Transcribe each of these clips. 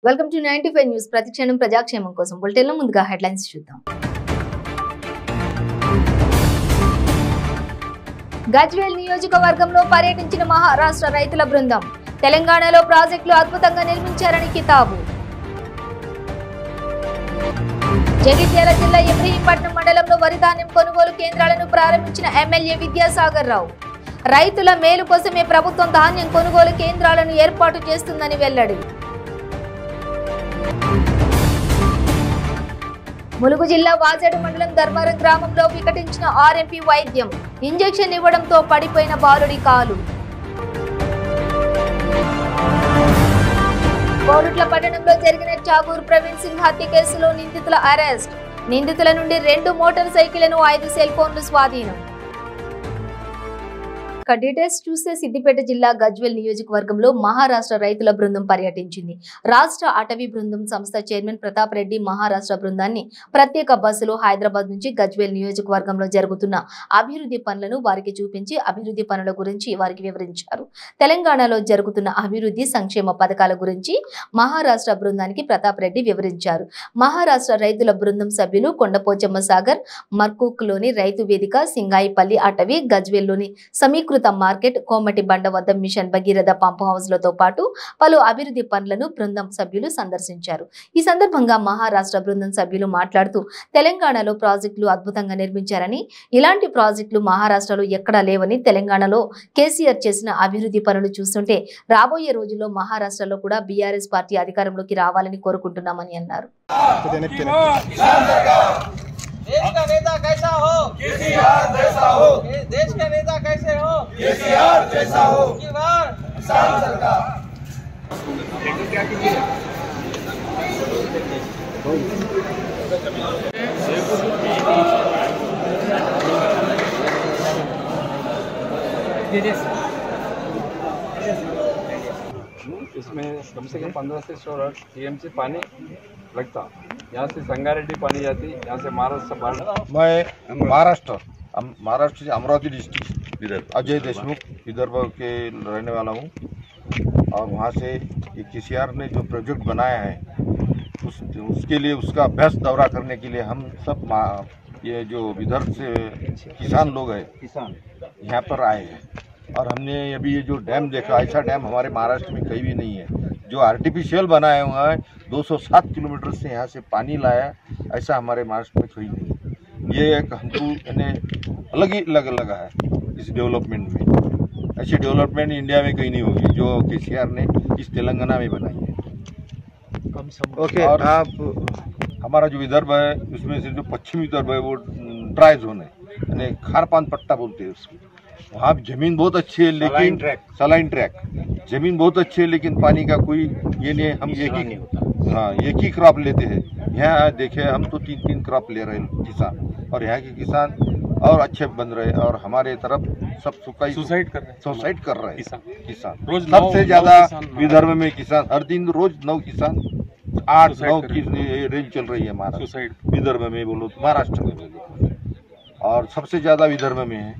Welcome to 95 news. ప్రతిక్షణం ప్రజాక్షేమం కోసం బులెటిన్లో ముందుగా హెడ్లైన్స్ చూద్దాం. గజ్వేల్ నియోజకవర్గంలో పర్యటించిన మహారాష్ట్ర రైతుల బృందం. తెలంగాణలో ప్రాజెక్టులు అద్భుతంగా నిర్మించారని కితాబు. జగిత్యాల జిల్లా ఇబ్రహీంపట్నం మండలంలో వరి ధాన్యం కొనుగోలు కేంద్రాలను ప్రారంభించిన ఎమ్మెల్యే విద్యాసాగర్ రావు. రైతుల మేలు కోసమే ప్రభుత్వం ధాన్యం కొనుగోలు కేంద్రాలను ఏర్పాటు చేస్తుందని వెల్లడి. ములుగు జిల్లా వాజేడు మండలం ధర్మారం గ్రామంలో వికటించిన ఆర్ఎంపీ వైద్యం. ఇంజెక్షన్ ఇవ్వడంతో పడిపోయిన బాలుడి కాలు. కోరుట్ల పట్టణంలో జరిగిన చాగూర్ ప్రవీణ్ సింగ్ హత్య కేసులో నిందితుల అరెస్ట్. నిందితుల నుండి 2 మోటార్ సైకిళ్లను 5 సెల్ ఫోన్లు స్వాధీనం. డీటెయిల్స్ చూస్తే సిద్దిపేట జిల్లా గజ్వేల్ నియోజకవర్గంలో మహారాష్ట్ర రైతుల బృందం పర్యటించింది. రాష్ట్ర అటవీ బృందం సంస్థ చైర్మన్ ప్రతాప్ రెడ్డి మహారాష్ట్ర బృందాన్ని ప్రత్యేక బస్సులో హైదరాబాద్ నుంచి గజ్వేల్ నియోజకవర్గంలో జరుగుతున్న అభివృద్ధి పనులను వారికి చూపించి అభివృద్ధి పనుల గురించి వారికి వివరించారు. తెలంగాణలో జరుగుతున్న అభివృద్ధి సంక్షేమ పథకాల గురించి మహారాష్ట్ర బృందానికి ప్రతాప్ రెడ్డి వివరించారు. మహారాష్ట్ర రైతుల బృందం సభ్యులు కొండపోచమ్మ సాగర్, మర్కూక్లోని రైతు వేదిక, సింగాయిపల్లి అటవీ, గజ్వేల్లోని సమీకృత మార్కెట్, కోమటి బండ వద్ద మిషన్ భగీరథ పంప్ హౌస్లతో పాటు పలు అభివృద్ధి పనులను బృందం సభ్యులు సందర్శించారు. ఈ సందర్భంగా మహారాష్ట్ర బృందం సభ్యులు మాట్లాడుతూ తెలంగాణలో ప్రాజెక్టులు అద్భుతంగా నిర్మించారని, ఇలాంటి ప్రాజెక్టులు మహారాష్ట్రలో ఎక్కడా లేవని, తెలంగాణలో కేసీఆర్ చేసిన అభివృద్ధి పనులు చూస్తుంటే రాబోయే రోజుల్లో మహారాష్ట్రలో కూడా బీఆర్ఎస్ పార్టీ అధికారంలోకి రావాలని కోరుకుంటున్నామని అన్నారు. देश का नेता कैसा हो? केसीआर जैसा हो। देश का नेता कैसे हो? केसीआर जैसा हो। की बार किसान सरकार। इसमें कम से कम 15 से 16 टीएमसी पानी लगता। यहाँ से संगारेड्डी पानी जाती, यहाँ से महाराष्ट्र पानी। मैं महाराष्ट्र से अमरावती डिस्ट्रिक्ट अजय देशमुख विदर्भ के रहने वाला हूँ और वहाँ से ये केसीआर ने जो प्रोजेक्ट बनाया है उसके लिए उसका अभ्यास दौरा करने के लिए हम सब ये जो विदर्भ से किसान लोग हैं यहाँ पर आए हैं और हमने अभी ये जो डैम देखा, ऐसा डैम हमारे महाराष्ट्र में कहीं भी नहीं है। जो आर्टिफिशियल बनाया हुआ है 207 किलोमीटर से यहाँ से पानी लाया, ऐसा हमारे महाराष्ट्र में कहीं नहीं है। ये एक हमको अलग ही लगा है इस डेवलपमेंट में। ऐसी डेवलपमेंट इंडिया में कहीं नहीं होगी जो केसीआर ने इस तेलंगाना में बनाई है। ओके, और आप हमारा जो विदर्भ है उसमें से जो पश्चिमी विदर्भ है वो ड्राई जोन है, यानी खारपान पट्टा बोलते हैं उसको। वहाँ जमीन बहुत अच्छी है लेकिन सलाइन ट्रैक जमीन बहुत अच्छी है लेकिन पानी का कोई ये नहीं। हम एक ही क्रॉप लेते हैं। यहाँ देखे हम तो 3 क्रॉप ले रहे हैं किसान, और यहाँ के किसान और अच्छे बन रहे हैं और हमारे तरफ सब सुसाइड कर रहे हैं किसान। सबसे ज्यादा विदर्भ में किसान हर दिन रोज 9 किसान 8-9 की रेंज चल रही है हमारा विदर्भ में बोलो, महाराष्ट्र में बोलो, और सबसे ज्यादा विदर्भ में है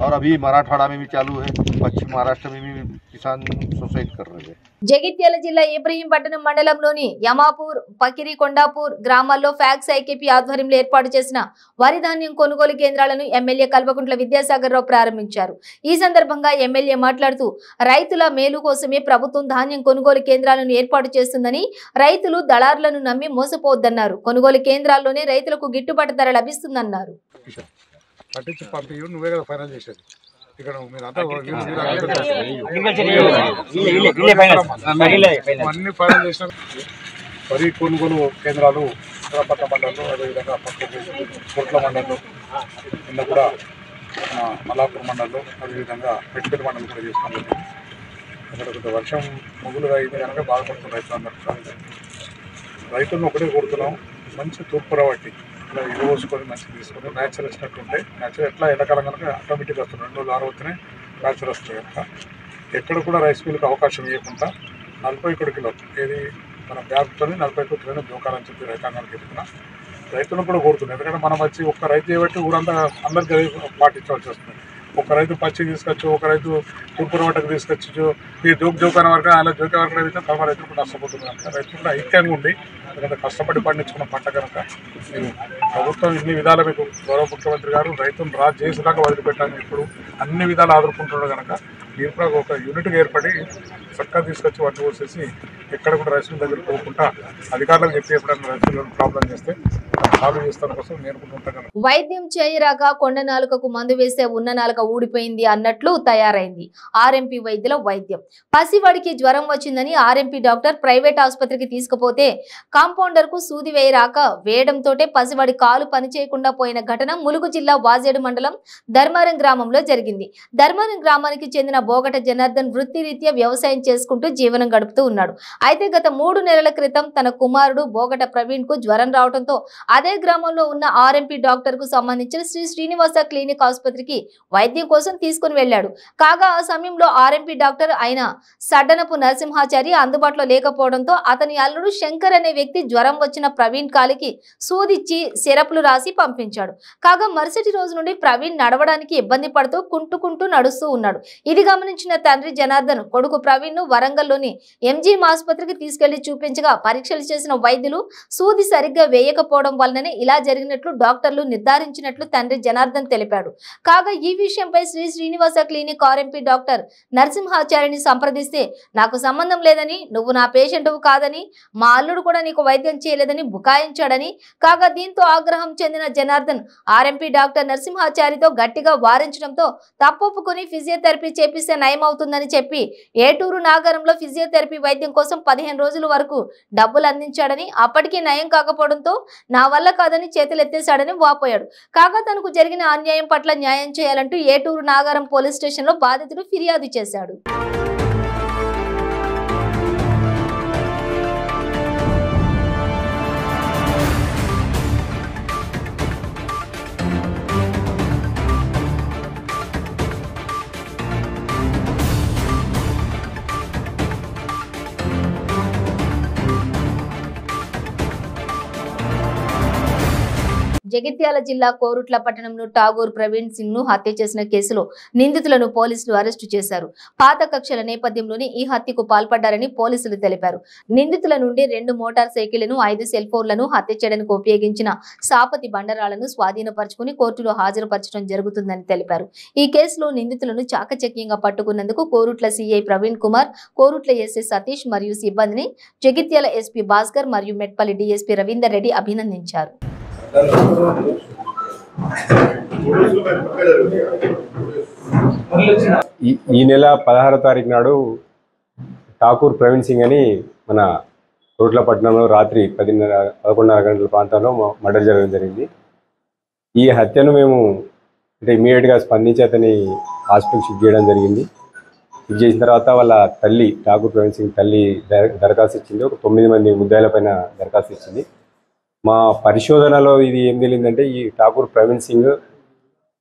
और अभी मराठवाड़ा में भी चालू है, पश्चिम महाराष्ट्र में भी किसान सुसाइड कर रहे हैं। జగిత్యాల జిల్లా ఇబ్రహీంపట్నం మండలంలోని యమాపూర్, పకిరి కొండాపూర్ గ్రామాల్లో ఫ్యాక్స్ ఐకేపీ ఆధ్వర్యంలో ఏర్పాటు చేసిన వరి ధాన్యం కొనుగోలు కేంద్రాలను ఎమ్మెల్యే కల్వకుంట్ల విద్యాసాగర్ రావు ప్రారంభించారు. ఈ సందర్భంగా ఎమ్మెల్యే మాట్లాడుతూ రైతుల మేలు కోసమే ప్రభుత్వం ధాన్యం కొనుగోలు కేంద్రాలను ఏర్పాటు చేస్తుందని, రైతులు దళారులను నమ్మి మోసపోవద్దన్నారు. కొనుగోలు కేంద్రాల్లోనే రైతులకు గిట్టుబాటు ధర లభిస్తుందన్నారు. పట్టించి పంపి నువ్వే కదా ఫైనల్ చేసేది. ఇక్కడ అన్ని ఫైనల్ చేసిన వరి కొనుగోలు కేంద్రాలు ఉత్తరపట్ల మండలంలో, అదేవిధంగా పక్కన కోట్ల మండలంలో, నిన్న కూడా మల్లాపూర్ మండలంలో, అదేవిధంగా పెట్టుబడి మండలం కూడా చేసుకోవాలి. అక్కడ కొంత వర్షం మొగులుగా అయితే కనుక బాధపడుతున్న రైతులందరూ రైతులను ఒకటే కోరుతున్నాం, మంచి తూర్పుర పట్టి ఇలా ఇల్లు పోసుకొని మంచిగా తీసుకొని న్యాచురల్ వచ్చినట్టుంటే న్యాచురల్ ఎట్లా ఎండాకాలం కనుక ఆటోమేటిక్గా వస్తుంది, 2 రోజులు ఆరవుతూనే న్యాచురల్ వస్తుంది కనుక ఎక్కడ కూడా రైస్ మిల్కి అవకాశం ఇవ్వకుండా 40 కిలో ఏది మన బ్యాగ్తో 40 కిలోనే దూకాలని చెప్పి రైతాంగానికి చెప్తున్నా. రైతులను కూడా కోరుతున్నాం, ఎందుకంటే మనం వచ్చి ఒక్క రైతు చేయబట్టి ఊరంతా అందరికీ పాటించవలసి వస్తుంది. ఒక రైతు పచ్చి తీసుకొచ్చు, ఒక రైతు తూర్పుర వాటకు తీసుకొచ్చు, ఈ జోకాన వరకు అలా జోకే వరకు అయితే తమ రైతులు కూడా నష్టపోతుంది కనుక రైతులు కూడా ఐక్యంగా ఉండి ఎందుకంటే కష్టపడి పండించుకున్న పంట కనుక ప్రభుత్వం ఇన్ని విధాలు మీకు గౌరవ ముఖ్యమంత్రి గారు రైతులు చేసేదాకా వదిలిపెట్టాలని ఇప్పుడు అన్ని విధాలు ఆదుకుంటున్నారు కనుక మీరు కూడా ఒక యూనిట్గా ఏర్పడి చక్కగా తీసుకొచ్చి వాటిని పోసేసి ఎక్కడ కూడా రైతుల దగ్గర పోకుండా అధికారులకు చెప్పి ఎప్పుడైనా రైతులు ప్రాబ్లం చేస్తే సాల్వ్ చేస్తాను కోసం నేను కూడా ఉంటాను. వైద్యం చేయరాక కొండ నాలుకకు మందు వేస్తే ఉన్న నాలుక ఊడిపోయింది అన్నట్లు తయారైంది ఆర్ఎంపీ వైద్యుల వైద్యం. పసివాడికి జ్వరం వచ్చిందని ఆర్ఎంపీ డాక్టర్ ప్రైవేట్ ఆసుపత్రికి తీసుకుపోతే కాంపౌండర్ కు సూది వేయరాక వేయడంతోటే పసివాడి కాలు పనిచేయకుండా పోయిన ఘటన ములుగు జిల్లా వాజేడు మండలం ధర్మారం గ్రామంలో జరిగింది. ధర్మారం గ్రామానికి చెందిన బోగట జనార్దన్ వృత్తిరీత్యా వ్యవసాయం చేసుకుంటూ జీవనం గడుపుతూ ఉన్నాడు. అయితే గత 3 నెలల క్రితం తన కుమారుడు బోగట ప్రవీణ్ కు జ్వరం రావడంతో అదే గ్రామంలో ఉన్న ఆర్ఎంపీ డాక్టర్ కు సంబంధించిన శ్రీ శ్రీనివాస క్లినిక్ ఆసుపత్రికి వైద్యం కోసం తీసుకుని వెళ్లాడు. కాగా ఆ సమయంలో ఆర్ఎంపీ డాక్టర్ అయిన సడ్డనపు నరసింహాచారి అందుబాటులో లేకపోవడంతో అతని అల్లుడు శంకర్ అనే వ్యక్తి జ్వరం వచ్చిన ప్రవీణ్ కాలికి సూదిచ్చి సిరప్లు రాసి పంపించాడు. కాగా మరుసటి రోజు నుండి ప్రవీణ్ నడవడానికి ఇబ్బంది పడుతూ కుంటుకుంటూ నడుస్తూ ఉన్నాడు. ఇది గమనించిన తండ్రి జనార్దన్ కొడుకు ప్రవీణ్ ను వరంగల్లోని ఎంజీఎం ఆసుపత్రికి తీసుకెళ్లి చూపించగా పరీక్షలు చేసిన వైద్యులు సూది సరిగ్గా వేయకపోవడం వల్లనే ఇలా జరిగినట్లు డాక్టర్లు నిర్ధారించినట్లు తండ్రి జనార్దన్ తెలిపాడు. కాగా ఈ విషయంపై Sri Srinivasa clinic RMP doctor నరసింహాచారిని సంప్రదిస్తే నాకు సంబంధం లేదని, నువ్వు నా పేషెంట్ కాదని, మా అల్లుడు కూడా నీకు వైద్యం చేయలేదని బుకాయించాడని. కాగా దీంతో ఆగ్రహం చెందిన జనార్దన్ ఆర్ఎంపీ డాక్టర్ నరసింహాచారితో గట్టిగా వారించడంతో తప్పొప్పుకొని ఫిజియోథెరపీ చేపిస్తే నయం అవుతుందని చెప్పి ఏటూరు నాగరంలో ఫిజియోథెరపీ వైద్యం కోసం 15 రోజుల వరకు డబ్బులు అందించాడని, అప్పటికీ నయం కాకపోవడంతో నా వల్ల కాదని చేతులెత్తేశాడని వాపోయాడు. కాగా తనకు జరిగిన అన్యాయం పట్ల న్యాయం చేయాలంటూ ఏటూరు నాగారం పోలీస్ స్టేషన్లో బాధితుడు ఫిర్యాదు చేశాడు. జగిత్యాల జిల్లా కోరుట్ల పట్టణంలో ఠాగూర్ ప్రవీణ్ సింగ్ ను హత్య చేసిన కేసులో నిందితులను పోలీసులు అరెస్టు చేశారు. పాత కక్షల నేపథ్యంలోనే ఈ హత్యకు పాల్పడ్డారని పోలీసులు తెలిపారు. నిందితుల నుండి 2 మోటార్ సైకిళ్లను, 5 సెల్ ఫోన్లను, హత్య చేయడానికి ఉపయోగించిన సాపతి బండరాలను స్వాధీనపరుచుకుని కోర్టులో హాజరుపరచడం జరుగుతుందని తెలిపారు. ఈ కేసులో నిందితులను చాకచక్యంగా పట్టుకున్నందుకు కోరుట్ల సిఐ ప్రవీణ్ కుమార్, కోరుట్ల ఎస్ఐ సతీష్ మరియు సిబ్బందిని జగిత్యాల ఎస్పీ భాస్కర్ మరియు మెట్పల్లి డీఎస్పీ రవీందర్ రెడ్డి అభినందించారు. ఈ నెల 16వ తారీఖు నాడు ఠాకూర్ ప్రవీణ్ సింగ్ అని మన కోరుట్లపట్నంలో రాత్రి 11:30 గంటల ప్రాంతంలో మర్డర్ జరగడం జరిగింది. ఈ హత్యను మేము అంటే ఇమీడియట్గా స్పందించి అతని హాస్పిటల్ షిఫ్ట్ చేయడం జరిగింది. షిఫ్ట్ చేసిన తర్వాత వాళ్ళ తల్లి ఠాకూర్ ప్రవీణ్ సింగ్ తల్లి దరఖాస్తు ఇచ్చింది. ఒక 9 మంది ముద్దాయిల పైన దరఖాస్తు ఇచ్చింది. మా పరిశోధనలో ఇది ఏం తెలియదంటే ఈ ఠాకూర్ ప్రవీణ్ సింగ్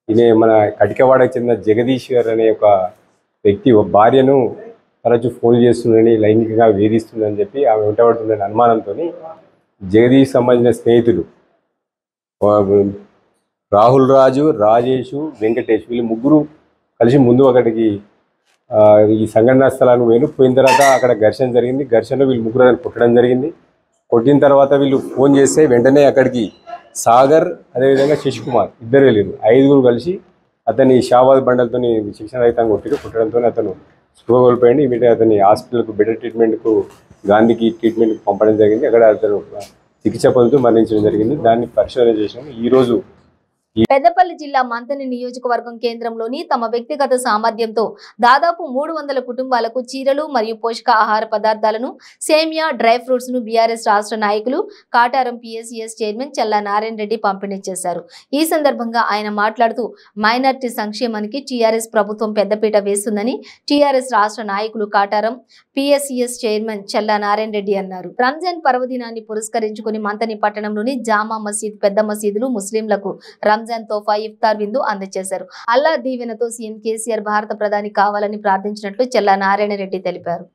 ఈయన మన కటికవాడకు చెందిన జగదీశ్వర్ అనే ఒక వ్యక్తి భార్యను తరచూ ఫోన్ చేస్తుందని, లైంగికంగా వేధిస్తుందని చెప్పి ఆమె వెంటబడుతుందని అనుమానంతో జగదీష్ సంబంధించిన స్నేహితులు రాహుల్ రాజు, రాజేషు, వెంకటేష్ వీళ్ళు ముగ్గురు కలిసి ముందు అక్కడికి ఈ సంఘటనా స్థలానికి పోయిన తర్వాత అక్కడ ఘర్షణ జరిగింది. ఘర్షణలో వీళ్ళు ముగ్గురు కొట్టడం జరిగింది. కొట్టిన తర్వాత వీళ్ళు ఫోన్ చేస్తే వెంటనే అక్కడికి సాగర్ అదేవిధంగా శశికుమార్ ఇద్దరు వెళ్ళారు. 5గురు కలిసి అతన్ని షాబాద్ బండలతో శిక్షణ రహితంగా కొట్టడంతో అతను స్పృహ కోల్పోయింది. ఇమీడియట్గా అతన్ని హాస్పిటల్కు బెటర్ ట్రీట్మెంట్కు గాంధీకి ట్రీట్మెంట్కి పంపడం జరిగింది. అక్కడ అతను చికిత్స పొందుతూ మరణించడం జరిగింది. దాన్ని పరిశోధన చేసినాము. ఈరోజు పెద్దపల్లి జిల్లా మంతని నియోజకవర్గం కేంద్రంలోని తమ వ్యక్తిగత సామర్థ్యంతో దాదాపు 300 కుటుంబాలకు చీరలు మరియు పోషక ఆహార పదార్థాలను, సేమియా, డ్రై ఫ్రూట్స్ ను బీఆర్ఎస్ రాష్ట్ర నాయకులు కాటారం పిఎస్సిఎస్ చైర్మన్ చల్లా నారాయణ రెడ్డి పంపిణీ చేశారు. ఈ సందర్భంగా ఆయన మాట్లాడుతూ మైనార్టీ సంక్షేమానికి టీఆర్ఎస్ ప్రభుత్వం పెద్దపీట వేస్తుందని టీఆర్ఎస్ రాష్ట్ర నాయకులు కాటారం పిఎస్సిఎస్ చైర్మన్ చల్లా నారాయణ రెడ్డి అన్నారు. రంజాన్ పర్వదినాన్ని పురస్కరించుకుని మంతని పట్టణంలోని జామా మసీద్, పెద్ద మసీదులు ముస్లింలకు రంజాన్ తోఫా, ఇఫ్తార్ విందు అందజేశారు. అల్లా దీవెనతో సీఎం కేసీఆర్ భారత ప్రధాని కావాలని ప్రార్థించినట్లు చల్లా నారాయణ రెడ్డి తెలిపారు.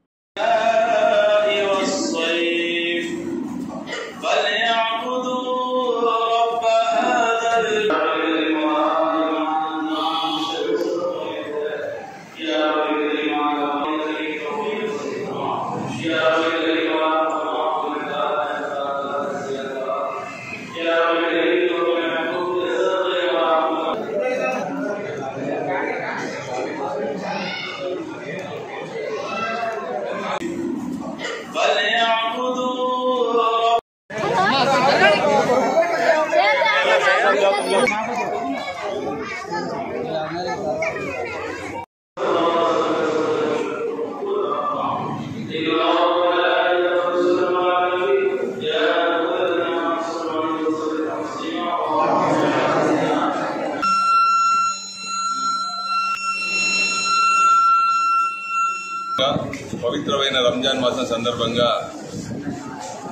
పవిత్రమైన రంజాన్ మాసం సందర్భంగా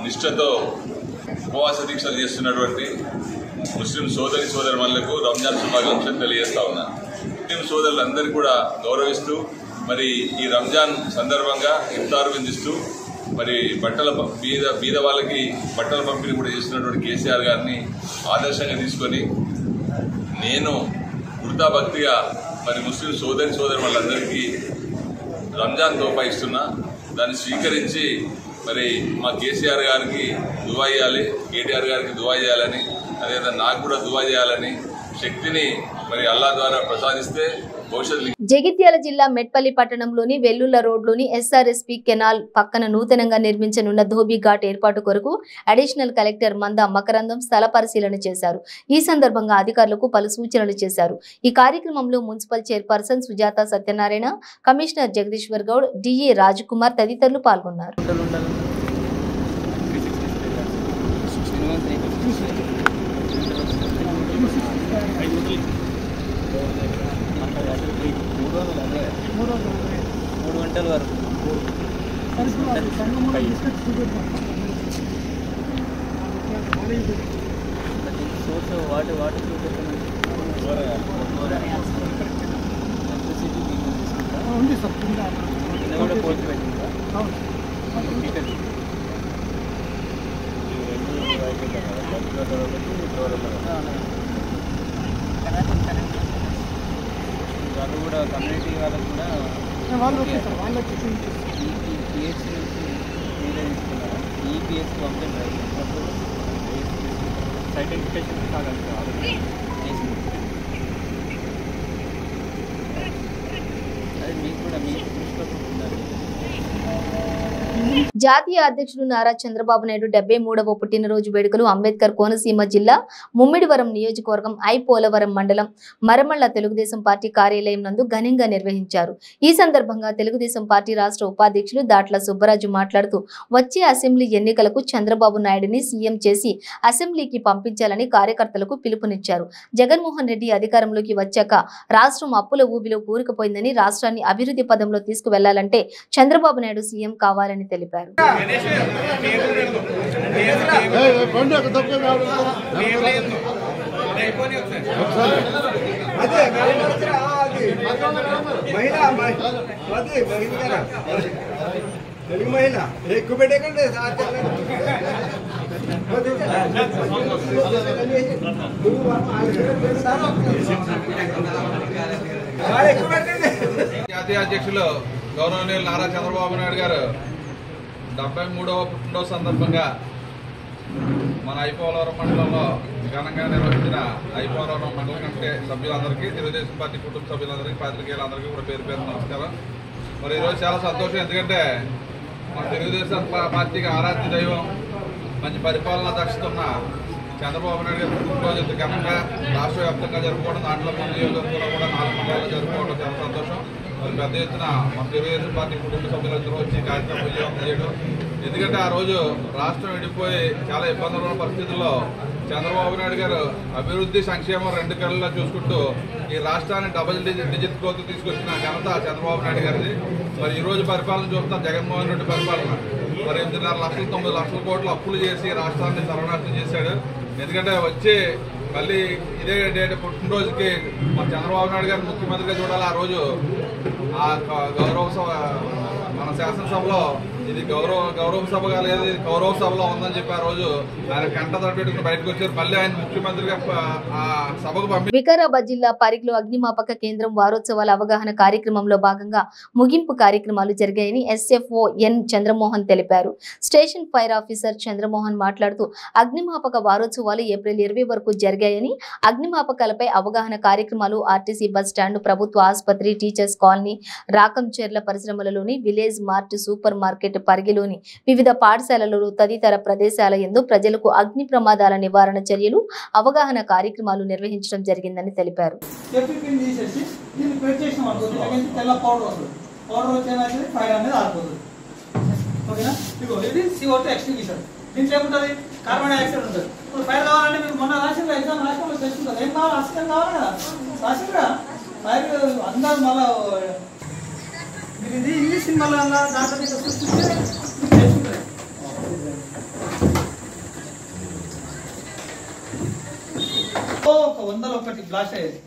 నిష్ఠతో ఉపవాస దీక్షలు చేస్తున్నటువంటి ముస్లిం సోదరులకు రంజాన్ శుభాకాంక్షలు తెలియజేస్తా ఉన్నాను. ముస్లిం సోదరులందరికీ కూడా గౌరవిస్తూ మరి ఈ రంజాన్ సందర్భంగా ఇఫ్తార్ విందిస్తూ మరి బీద వాళ్ళకి బట్టల పంపిణీ కూడా చేస్తున్నటువంటి కేసీఆర్ గారిని ఆదర్శంగా తీసుకొని నేను వృధా భక్తిగా మరి ముస్లిం సోదరు వాళ్ళందరికీ రంజాన్ తోఫా ఇస్తున్నా. దాన్ని స్వీకరించి మరి మా కేసీఆర్ గారికి దువా చేయాలి, కేటీఆర్ గారికి దువా చేయాలని, అదేవిధంగా నాకు కూడా దువా చేయాలని శక్తిని మరి అల్లా ద్వారా ప్రసాదిస్తే భవిష్యత్తు. జగిత్యాల జిల్లా మెట్పల్లి పట్టణంలోని వెల్లుల్ల రోడ్లోని ఎస్ఆర్ఎస్పీ కెనాల్ పక్కన నూతనంగా నిర్మించనున్న ధోబీ ఘాట్ ఏర్పాటు కొరకు అడిషనల్ కలెక్టర్ మంద మకరందం స్థల పరిశీలన చేశారు. ఈ సందర్భంగా అధికారులకు పలు సూచనలు చేశారు. ఈ కార్యక్రమంలో municipal chairperson Sujatha Satyanarayana, commissioner Jagadeeshwar Goud, DA Rajkumar తదితరులు పాల్గొన్నారు. కమ్యూనిటీ వాళ్ళకు కూడా పిహెచ్ నుంచి మీరే తీసుకున్నారా? ఈ పిహెచ్ పంపించారు సర్టిఫికేషన్ అది మీకు కూడా మీకు చూసుకోవాలి. జాతీయ అధ్యక్షుడు నారా చంద్రబాబు నాయుడు 73వ పుట్టినరోజు వేడుకలు అంబేద్కర్ కోనసీమ జిల్లా ముమ్మిడివరం నియోజకవర్గం పోలవరం మండలం మరమళ్ళ తెలుగుదేశం పార్టీ కార్యాలయం నందు ఘనంగా నిర్వహించారు. ఈ సందర్భంగా తెలుగుదేశం పార్టీ రాష్ట్ర ఉపాధ్యక్షులు దాట్ల సుబ్బరాజు మాట్లాడుతూ వచ్చే అసెంబ్లీ ఎన్నికలకు చంద్రబాబు నాయుడిని సీఎం చేసి అసెంబ్లీకి పంపించాలని కార్యకర్తలకు పిలుపునిచ్చారు. జగన్మోహన్ రెడ్డి అధికారంలోకి వచ్చాక రాష్ట్రం అప్పుల ఊబిలో కూరుకుపోయిందని, రాష్ట్రాన్ని అభివృద్ధి పదంలో తీసుకువెళ్లాలంటే చంద్రబాబు నాయుడు సీఎం కావాలని తెలిపారు. జాతీయ అధ్యక్షులు గౌరవనీయులు నారా చంద్రబాబు నాయుడు గారు 73వ పుట్టినరోజు సందర్భంగా మన పోలవరం మండలంలో ఘనంగా నిర్వహించిన పోలవరం మండల కమిటీ సభ్యులందరికీ, తెలుగుదేశం పార్టీ కుటుంబ సభ్యులందరికీ, పాత్రికేయులందరికీ కూడా పేరు పేరు నమస్కారం. మరి ఈరోజు చాలా సంతోషం, ఎందుకంటే మన తెలుగుదేశం పార్టీకి ఆరాధ్య దైవం, మంచి పరిపాలనా దక్షత ఉన్న చంద్రబాబు నాయుడు గారి పుట్టినరోజు ఇంత ఘనంగా రాష్ట్ర వ్యాప్తంగా జరుపుకోవడం, దాంట్లో మన నియోజకవర్గంలో కూడా 4 మండలాల్లో జరుపుకోవడం చాలా సంతోషం. మరి పెద్ద ఎత్తున మన తెలుగుదేశం పార్టీ కుటుంబ సభ్యులందరూ వచ్చి కార్యక్రమం విజయవంతం చేయడం. ఎందుకంటే ఆ రోజు రాష్ట్రం విడిపోయి చాలా ఇబ్బందులు ఉన్న పరిస్థితుల్లో చంద్రబాబు నాయుడు గారు అభివృద్ధి, సంక్షేమం 2 కళ్ళలో చూసుకుంటూ ఈ రాష్ట్రాన్ని డబుల్ డిజిట్ గ్రోత్ తీసుకొచ్చిన ఘనత చంద్రబాబు నాయుడు గారిది. మరి ఈ రోజు పరిపాలన చూస్తున్నాం, జగన్మోహన్ రెడ్డి పరిపాలన. మరి 8.5 లక్షలు 9 లక్షల కోట్ల అప్పులు చేసి రాష్ట్రాన్ని సర్వనాశనం చేశాడు. ఎందుకంటే వచ్చి మళ్ళీ ఇదే డేట్ పుట్టినరోజుకి మన చంద్రబాబు నాయుడు గారిని ముఖ్యమంత్రిగా చూడాలి. ఆ రోజు ఆ గౌరవ సభ మన శాసనసభలో ఇది గౌరవ సభగా లేదు, గౌరవ సభలో ఉందని చెప్పి ఆ రోజు ఆయన కంట తట్టుకుని బయటకు వచ్చారు. మళ్ళీ ఆయన ముఖ్యమంత్రిగా ఆ సభకు పంపి. వికారాబాద్ జిల్లా పరిగిలో అగ్నిమాపక కేంద్రం వారోత్సవాల అవగాహన కార్యక్రమంలో భాగంగా ముగింపు కార్యక్రమాలు జరిగాయని ఎస్ఎఫ్ఓ ఎన్ చంద్రమోహన్ తెలిపారు. స్టేషన్ ఫైర్ ఆఫీసర్ చంద్రమోహన్ మాట్లాడుతూ అగ్నిమాపక వారోత్సవాలు ఏప్రిల్ 20 వరకు జరిగాయని, అగ్నిమాపకాలపై అవగాహన కార్యక్రమాలు ఆర్టీసీ బస్ స్టాండ్, ప్రభుత్వ ఆసుపత్రి, టీచర్స్ కాలనీ, రాకంచెర్ల పరిశ్రమలలోని village mart, super market, Siddipet పరిగిలోని వివిధ పాఠశాలలు తదితర ప్రదేశాల యందు ప్రజలకు అగ్ని ప్రమాదాల నివారణ చర్యలు అవగాహన కార్యక్రమాలు నిర్వహించడం జరిగిందని తెలిపారు. దీంట్లో ఏముంటుంది కార్బన్ డైఆక్సైడ్ ఉంటుంది. ఇప్పుడు ఫైర్ కావాలంటే మీరు మొన్న రాసిన ఎగ్జామ్ రాష్ట్రంలో తెలుసుకుంటారు. ఏం కావాలి అసిస్టెంట్ కావాలి కదా రాసిరా ఫైర్ అందరూ మళ్ళీ మీరు ఇది ఇంగ్లీష్ సినిమాలో దాంట్లో తెలుసుకుంటే తెలుసుకుంటారు. ఒక 101 బ్లాస్ట్ అయ్యేది.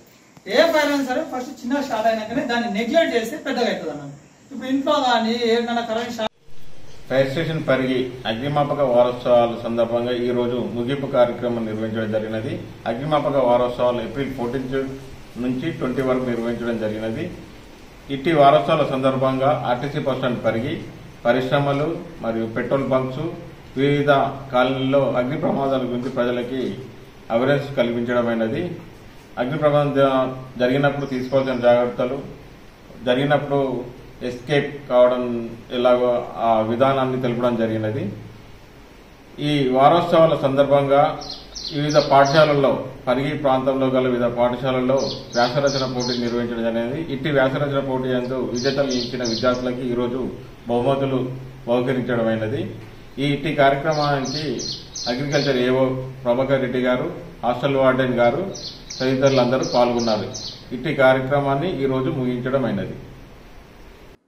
ఏ ఫైర్ అయినా సరే ఫస్ట్ చిన్న స్టార్ట్ అయినాకనే దాన్ని నెగ్లెక్ట్ చేస్తే పెద్దగా అవుతుంది అన్నమాట. ఇప్పుడు ఇంట్లో కానీ ఏదైనా కరెంట్ ఫైర్ స్టేషన్ పరిగి అగ్నిమాపక వారోత్సవాల సందర్భంగా ఈరోజు ముగింపు కార్యక్రమం నిర్వహించడం జరిగినది. అగ్నిమాపక వారోత్సవాలు ఏప్రిల్ 14 నుంచి 20 వరకు నిర్వహించడం జరిగినది. ఇట్టి వారోత్సవాల సందర్భంగా ఆర్టీసీ బస్టాండ్ పరిగి పరిశ్రమలు మరియు పెట్రోల్ బంక్స్ వివిధ కాలనీల్లో అగ్ని ప్రమాదాల గురించి ప్రజలకి అవేర్నెస్ కల్పించడమైనది. అగ్ని ప్రమాదం జరిగినప్పుడు తీసుకోవాల్సిన జాగ్రత్తలు, జరిగినప్పుడు ఎస్కేప్ కావడం ఎలాగో ఆ విధానాన్ని తెలపడం జరిగినది. ఈ వారోత్సవాల సందర్భంగా వివిధ పాఠశాలల్లో పరిగి ప్రాంతంలో గల వివిధ పాఠశాలల్లో వ్యాసరచన పోటీ నిర్వహించడం జరిగినది. ఇట్టి వ్యాసరచన పోటీ యందు విజేతలు ఇచ్చిన విద్యార్థులకి ఈరోజు బహుమతులు బహుకరించడమైనది. ఈ ఇట్టి కార్యక్రమానికి అగ్రికల్చర్ ఏఓ ప్రభాకర్ రెడ్డి గారు, హాస్టల్ వార్డెన్ గారు తదితరులందరూ పాల్గొన్నారు. ఇట్టి కార్యక్రమాన్ని ఈరోజు ముగించడమైనది.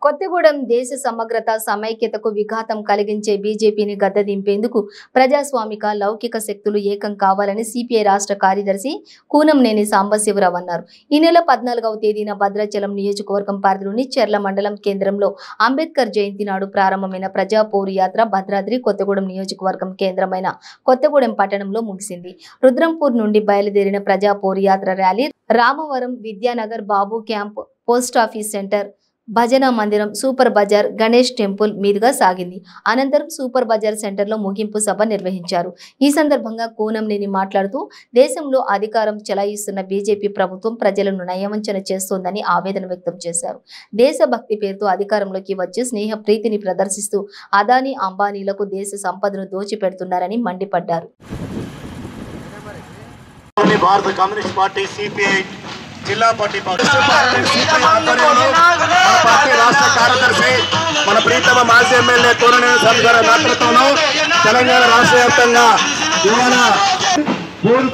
కొత్తగూడెం దేశ సమగ్రత సమైక్యతకు విఘాతం కలిగించే బీజేపీని గద్దెదింపేందుకు ప్రజాస్వామిక లౌకిక శక్తులు ఏకం కావాలని సిపిఐ రాష్ట్ర కార్యదర్శి కూనంనేని సాంబశివరావు అన్నారు. ఈ నెల 14వ తేదీన భద్రాచలం నియోజకవర్గం పరిధిలోని చెర్ల మండలం కేంద్రంలో అంబేద్కర్ జయంతి నాడు ప్రారంభమైన ప్రజా పోరు యాత్ర భద్రాద్రి కొత్తగూడెం నియోజకవర్గం కేంద్రమైన కొత్తగూడెం పట్టణంలో ముగిసింది. రుద్రంపూర్ నుండి బయలుదేరిన ప్రజా పోరు యాత్ర ర్యాలీ రామవరం, విద్యానగర్, బాబు క్యాంప్, పోస్టాఫీస్ సెంటర్, భజన మందిరం, సూపర్ బజార్, గణేష్ టెంపుల్ మీదుగా సాగింది. అనంతరం సూపర్ బజార్ సెంటర్లో ముగింపు సభ నిర్వహించారు. ఈ సందర్భంగా కూనంనేని మాట్లాడుతూ దేశంలో అధికారం చెలాయిస్తున్న బీజేపీ ప్రభుత్వం ప్రజలను నయవంచన చేస్తోందని ఆవేదన వ్యక్తం చేశారు. దేశభక్తి పేరుతో అధికారంలోకి వచ్చి స్నేహ ప్రీతిని ప్రదర్శిస్తూ అదానీ, అంబానీలకు దేశ సంపదను దోచిపెడుతున్నారని మండిపడ్డారు. భారత కమ్యూనిస్ట్ పార్టీ సిపిఐ జిల్లా పార్టీ రాష్ట్ర కార్యదర్శి మన ప్రీతమ మాజీ ఎమ్మెల్యే కూనంనేని సాంబశివరావు నేతృత్వంలో తెలంగాణ రాష్ట్ర వ్యాప్తంగా ఇవాళ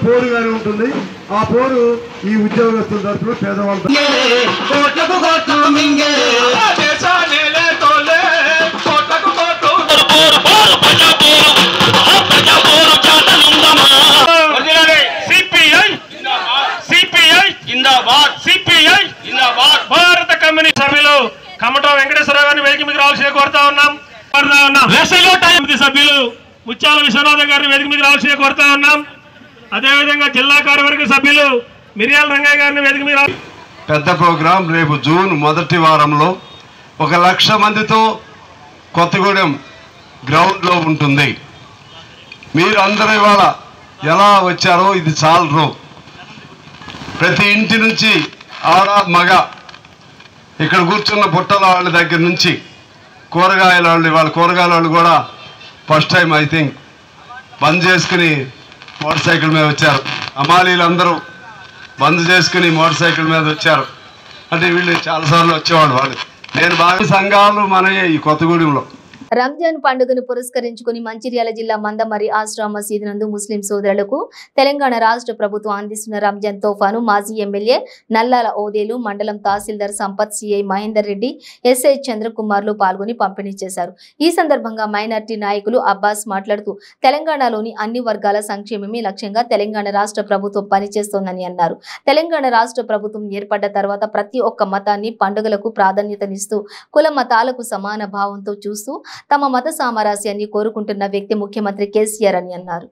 పోరుగానే ఉంటుంది. ఆ పోరు ఈ ఉద్యోగస్తుల తరఫున పేదవాళ్ళు భారత కమ్యూనిస్ట్ సభ్యులు కమటా వెంకటేశ్వరరావు గారిని వేదిక మీద రావాల్సిన కోరుతా ఉన్నాం. సభ్యులు ముత్యాల విశ్వనాథం గారిని వేదిక మీద రావాల్సిన కోరుతా ఉన్నాం. అదేవిధంగా జిల్లా కార్యవర్గ సభ్యులు మిరియాల రంగయ్య గారిని వేదిక మీద పెద్ద ప్రోగ్రాం రేపు జూన్ మొదటి వారంలో 1,00,000 మందితో కొత్తగూడెం గ్రౌండ్లో ఉంటుంది. మీరు అందరూ ఇవాళ ఎలా వచ్చారో ఇది చాలరు. ప్రతి ఇంటి నుంచి ఆడ మగ ఇక్కడ కూర్చున్న బుట్టల వాళ్ళ దగ్గర నుంచి కూరగాయల వాళ్ళు, ఇవాళ కూరగాయల వాళ్ళు కూడా ఫస్ట్ టైం ఐ థింక్ బంద్ చేసుకుని మోటార్ సైకిల్ మీద వచ్చారు. అమాలీలు అందరూ బంద్ చేసుకుని మోటార్ సైకిల్ మీద వచ్చారు. అంటే వీళ్ళు చాలాసార్లు వచ్చేవాళ్ళు. వాళ్ళు నేను బాగా సంఘాలు మనయే ఈ కొత్తగూడెంలో. రంజాన్ పండుగను పురస్కరించుకుని మంచిర్యాల జిల్లా మందమరి ఆశ్రమ మసీదు నందు ముస్లిం సోదరులకు తెలంగాణ రాష్ట్ర ప్రభుత్వం అందిస్తున్న రంజాన్ తోఫాను మాజీ ఎమ్మెల్యే నల్లాల ఓదేలు, మండలం తహసీల్దార్ సంపత్, సిఐ మహేందర్ రెడ్డి, ఎస్ఐ చంద్రకుమార్లు పాల్గొని పంపిణీ చేశారు. ఈ సందర్భంగా మైనార్టీ నాయకులు అబ్బాస్ మాట్లాడుతూ తెలంగాణలోని అన్ని వర్గాల సంక్షేమమే లక్ష్యంగా తెలంగాణ రాష్ట్ర ప్రభుత్వం పనిచేస్తోందని అన్నారు. తెలంగాణ రాష్ట్ర ప్రభుత్వం ఏర్పడ్డ తర్వాత ప్రతి ఒక్క మతాన్ని, పండుగలకు ప్రాధాన్యతనిస్తూ కుల మతాలకు సమాన భావంతో చూస్తూ తమ మత సామరస్యాన్ని కోరుకుంటున్న వ్యక్తి ముఖ్యమంత్రి కేసీఆర్ అని అన్నారు.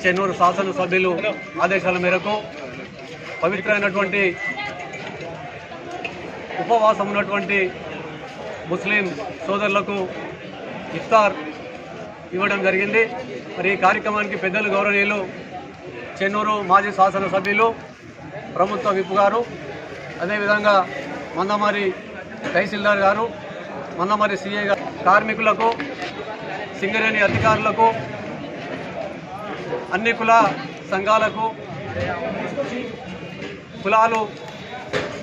చెన్నూరు శాసనసభ్యులు ఆదేశాల మేరకు పవిత్రమైనటువంటి ఉపవాసం ఉన్నటువంటి ముస్లిం సోదరులకు ఇఫ్తార్ ఇవ్వడం జరిగింది. మరి ఈ కార్యక్రమానికి పెద్దలు గౌరవనీయులు చెన్నూరు మాజీ శాసనసభ్యులు ప్రభుత్వ విప్ గారు, అదేవిధంగా మందమరి తహసీల్దార్ గారు, మందమరి సిఐ గారు, కార్మికులకు, సింగరేణి అధికారులకు, అన్ని కుల సంఘాలకు, కులాలు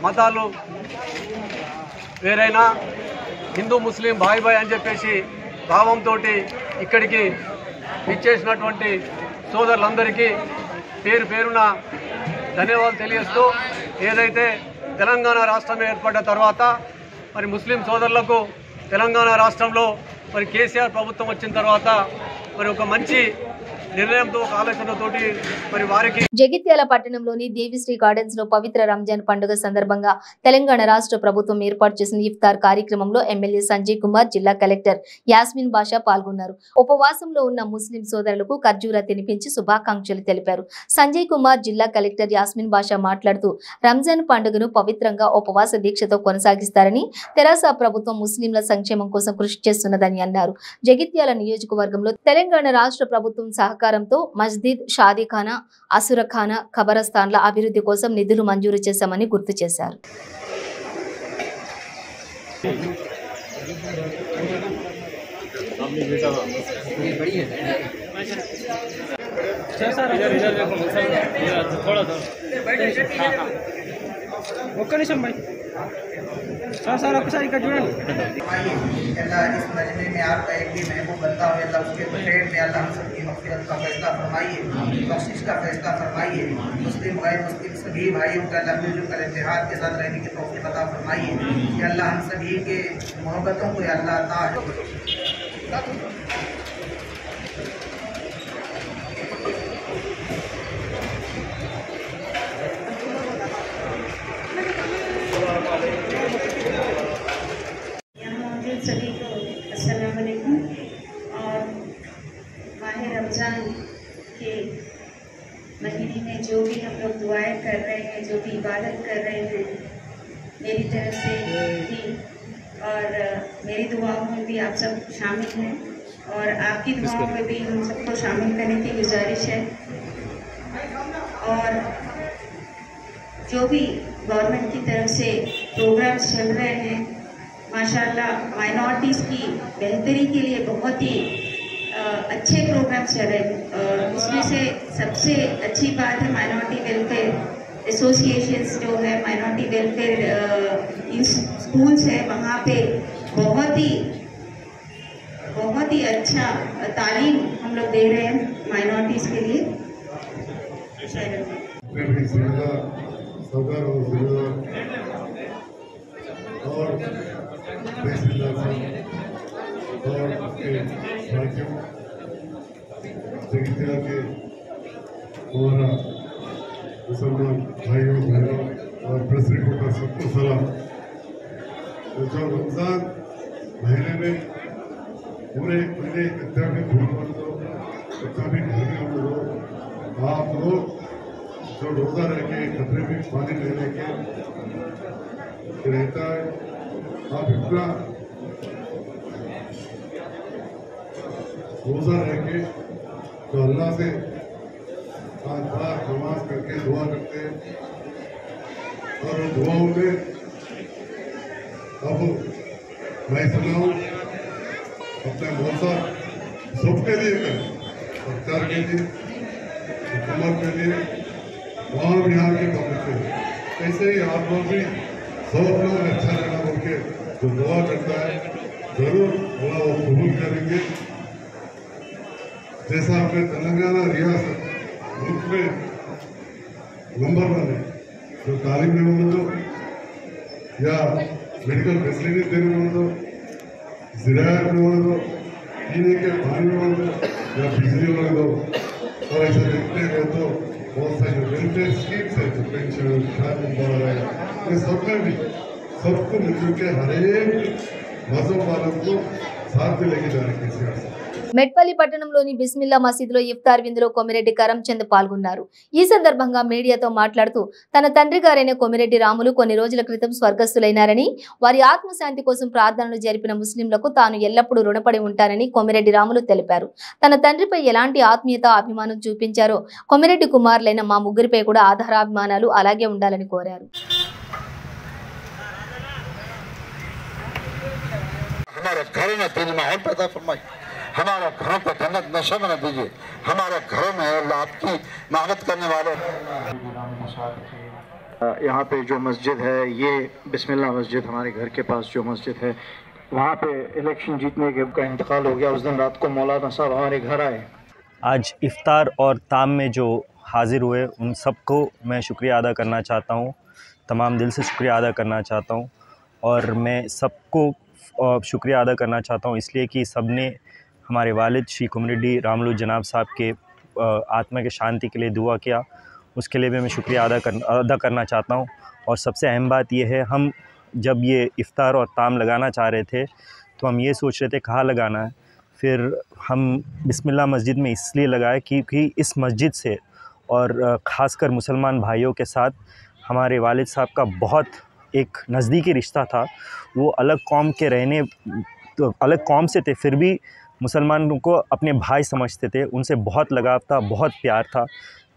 మతాలు వేరైనా హిందూ ముస్లిం బాయ్ బాయ్ అని చెప్పేసి భావంతో ఇక్కడికి ఇచ్చేసినటువంటి సోదరులందరికీ పేరు పేరున ధన్యవాదాలు తెలియజేస్తూ, ఏదైతే తెలంగాణ రాష్ట్రం ఏర్పడ్డ తర్వాత మరి ముస్లిం సోదరులకు తెలంగాణ రాష్ట్రంలో మరి కేసీఆర్ ప్రభుత్వం వచ్చిన తర్వాత మరి ఒక మంచి నిర్ణయంతో, ఒక ఆలోచనతోటి మరి వారికి జగిత్యాల పట్టణంలోని దేవిశ్రీ గార్డెన్స్ లో పవిత్ర రంజాన్ పండుగ సందర్భంగా తెలంగాణ రాష్ట్ర ప్రభుత్వం ఏర్పాటు చేసిన ఇఫ్తార్ కార్యక్రమంలో ఎమ్మెల్యే సంజయ్ కుమార్, జిల్లా కలెక్టర్ యాస్మిన్ బాషా పాల్గొన్నారు. ఉపవాసంలో ఉన్న ముస్లిం సోదరులకు ఖర్జూరా తినిపించి శుభాకాంక్షలు తెలిపారు. సంజయ్ కుమార్, జిల్లా కలెక్టర్ యాస్మిన్ బాషా మాట్లాడుతూ రంజాన్ పండుగను పవిత్రంగా ఉపవాస దీక్షతో కొనసాగిస్తారని, తెరాస ప్రభుత్వం ముస్లింల సంక్షేమం కోసం కృషి చేస్తున్నదని అన్నారు. జగిత్యాల నియోజకవర్గంలో తెలంగాణ రాష్ట్ర ప్రభుత్వం సహకారంతో మస్జిద్, షాదీఖానా, అసురఖానా, ఖబరస్థాన్ల అభివృద్ధి కోసం నిధులు మంజూరు చేశామని గుర్తు చేశారు. अल्लाह इस मजमे में आपका एक भी महबूब बनता हो, अल्लाह उसके पेट में अल्लाह हम सबकी मग़फ़िरत का फैसला फरमाइए, बख्शिश का फैसला फरमाइए। मुस्लिम गैर मुस्लिम सभी भाइयों का अल्लाह मिलजुल कर इत्तेहाद के साथ रहने की तौफ़ीक़ अता फरमाइए। कि अल्लाह हम सभी के मोहब्बतों को अल्लाह ताज सभी को अस्सलाम वालेकुम। और माह रमज़ान के महीने में जो भी हम लोग दुआएं कर रहे हैं, जो भी इबादत कर रहे हैं, मेरी तरफ से भी और मेरी दुआओं में भी आप सब शामिल हैं और आपकी दुआओं में भी हम सबको शामिल करने की गुजारिश है। और जो भी गवर्नमेंट की तरफ से प्रोग्राम्स चल रहे हैं, माशाल्लाह माइनॉरिटीज़ की बेहतरी के लिए बहुत ही अच्छे प्रोग्राम्स चल रहे हैं। उसमें से सबसे अच्छी बात है माइनॉरिटी वेलफेयर एसोसिएशंस जो है, माइनॉरिटी वेलफेयर स्कूल्स है, वहाँ पे बहुत ही अच्छा तालीम हम लोग दे रहे हैं माइनॉरिटीज़ के लिए। और तहसीलदार साहब और उसके साथियों, जगित्याल के हमारा मुसलमान भाइयों बहनों और प्रेस रिपोर्टर सबको सलाम। तो जो रमज़ान महीने में पूरे एक महीने इकट्ठा भी भूल मत दो, इकट्ठा भी घर में हम लोग, आप लोग जो रोज़ा रह के कपड़े में पानी ले लेके रहता है, आप इतना रोज़ा रह के तो अल्लाह से आज बार नमाज करके दुआ करते हैं और उन दुआओं में अब मैं सुनाऊँ अपने मौसा सबके लिए करें, सरकार के लिए, हुकूमत के लिए, वहाँ बिहार के पब्लिक के लिए। ऐसे ही आप लोग भी सब लोग अच्छा रहना बोल के जो दुआ करता है जरूर अल्लाह वो कबूल करेंगे। जैसा अपने तेलंगाना रियासत मुल्क में नंबर 1 है, जो तालीम में बोल दो या मेडिकल फैसिलिटी देने में बोल दो, ज़राअत में बोल दो, पीने के पानी में बोल दो या बिजली बोल दो। और ऐसा देखते गए तो बहुत सारे वेलफेयर स्कीम्स है, जो पेंशन शादी है, ये सब में भी सबको मिलजुल के हर एक मजहब वालों को साथ में लेके जा रहे हैं। మెట్పల్లి పట్టణంలోని బిస్మిల్లా మసీదులో ఇఫ్తార్ విందులో కొమిరెడ్డి కరంచంద్ పాల్గొన్నారు. ఈ సందర్భంగా మీడియాతో మాట్లాడుతూ తన తండ్రి గారైన కొమిరెడ్డి రాములు కొన్ని రోజుల క్రితం స్వర్గస్థులైనారని, వారి ఆత్మశాంతి కోసం ప్రార్థనలు జరిపిన ముస్లింలకు తాను ఎల్లప్పుడూ రుణపడి ఉంటానని కొమిరెడ్డి రాములు తెలిపారు. తన తండ్రిపై ఎలాంటి ఆత్మీయత అభిమానం చూపించారో కొమిరెడ్డి కుమారులైన మా ముగ్గురిపై కూడా ఆధారాభిమానాలు అలాగే ఉండాలని కోరారు. हमारे घरों में तेज माहौल पैदा फरमाई, हमारे घरों पर जन्नत नशा में न दीजिए, हमारे घरों में अल्लाह आपकी मांगत करने वाले। यहाँ पे जो मस्जिद है ये बिस्मिल्लाह मस्जिद, हमारे घर के पास जो मस्जिद है वहाँ पे इलेक्शन जीतने के का इंतकाल हो गया। उस दिन रात को मौलाना साहब हमारे घर आए। आज इफ्तार और ताम में जो हाजिर हुए उन सबको मैं शुक्रिया अदा करना चाहता हूँ, तमाम दिल से शुक्रिया अदा करना चाहता हूँ। और मैं सबको शुक्रिया अदा करना चाहता हूँ इसलिए कि सबने हमारे वालिद श्री कोमरेड्डी रामुलू जनाब साहब के आत्मा के शांति के लिए दुआ किया, उसके लिए भी मैं शुक्रिया अदा करना चाहता हूँ। और सबसे अहम बात यह है, हम जब ये इफ्तार और ताम लगाना चाह रहे थे तो हम ये सोच रहे थे कहाँ लगाना है। फिर हम बिस्मिल्लाह मस्जिद में इसलिए लगाए क्योंकि इस मस्जिद से और ख़ासकर मुसलमान भाइयों के साथ हमारे वालिद साहब का बहुत एक नज़दीकी रिश्ता था। वो अलग कौम के रहने तो अलग कौम से थे, फिर भी मुसलमानों को अपने भाई समझते थे, उनसे बहुत लगाव था, बहुत प्यार था।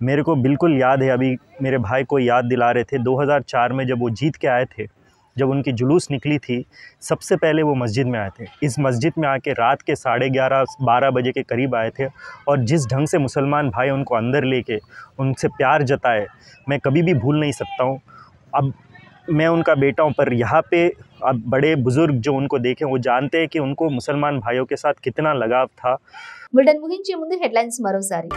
मेरे को बिल्कुल याद है, अभी मेरे भाई को याद दिला रहे थे 2004 में जब वो जीत के आए थे, जब उनकी जुलूस निकली थी, सबसे पहले वो मस्जिद में आए थे। इस मस्जिद में आके रात के 11:30-12 बजे के करीब आए थे और जिस ढंग से मुसलमान भाई उनको अंदर लेके उनसे प्यार जताए, मैं कभी भी भूल नहीं सकता हूँ। अब मैं उनका बेटा हूँ, पर यहाँ पे अब बड़े बुजुर्ग जो उनको देखें वो जानते हैं कि उनको मुसलमान भाइयों के साथ कितना लगाव था। बुलेटिन मुగించే ముందు హెడ్లైన్స్ మరోసారి.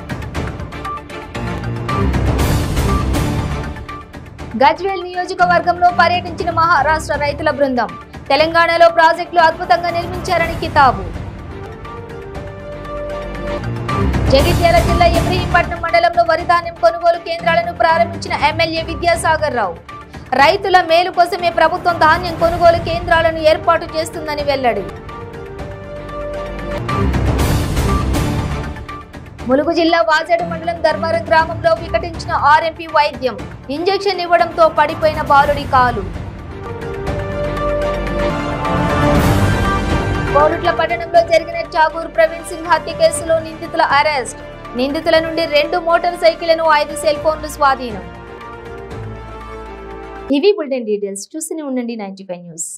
గజ్వేల్ నియోజకవర్గంలో పర్యటించిన మహారాష్ట్ర రైతుల బృందం. తెలంగాణలో ప్రాజెక్టులు అద్భుతంగా నిర్మించారని కితాబు. జగిత్యాల జిల్లా ఇబ్రహీంపట్నం మండలంలో వరి ధాన్యం కొనుగోలు కేంద్రాలను ప్రారంభించిన ఎమ్మెల్యే విద్యాసాగర్ రావు. రైతుల మేలు కోసమే ప్రభుత్వం ధాన్యం కొనుగోలు కేంద్రాలను ఏర్పాటు చేస్తుందని వెల్లడి. ములుగు జిల్లా వాజేడు మండలం ధర్మవరం గ్రామంలో వికటించిన ఆర్ఎంపీ వైద్యం. ఇంజెక్షన్ ఇవ్వడంతో పడిపోయిన బాలుడి కాలు. కోరుట్ల పట్టణంలో జరిగిన ఠాగూర్ ప్రవీణ్ సింగ్ హత్య కేసులో నిందితుల అరెస్ట్. నిందితుల నుండి 2 మోటార్ సైకిళ్లను 5 సెల్ ఫోన్లు స్వాధీనం. ఇవి బులెటిన్ డీటెయిల్స్. చూస్తూనే ఉండండి 95 న్యూస్.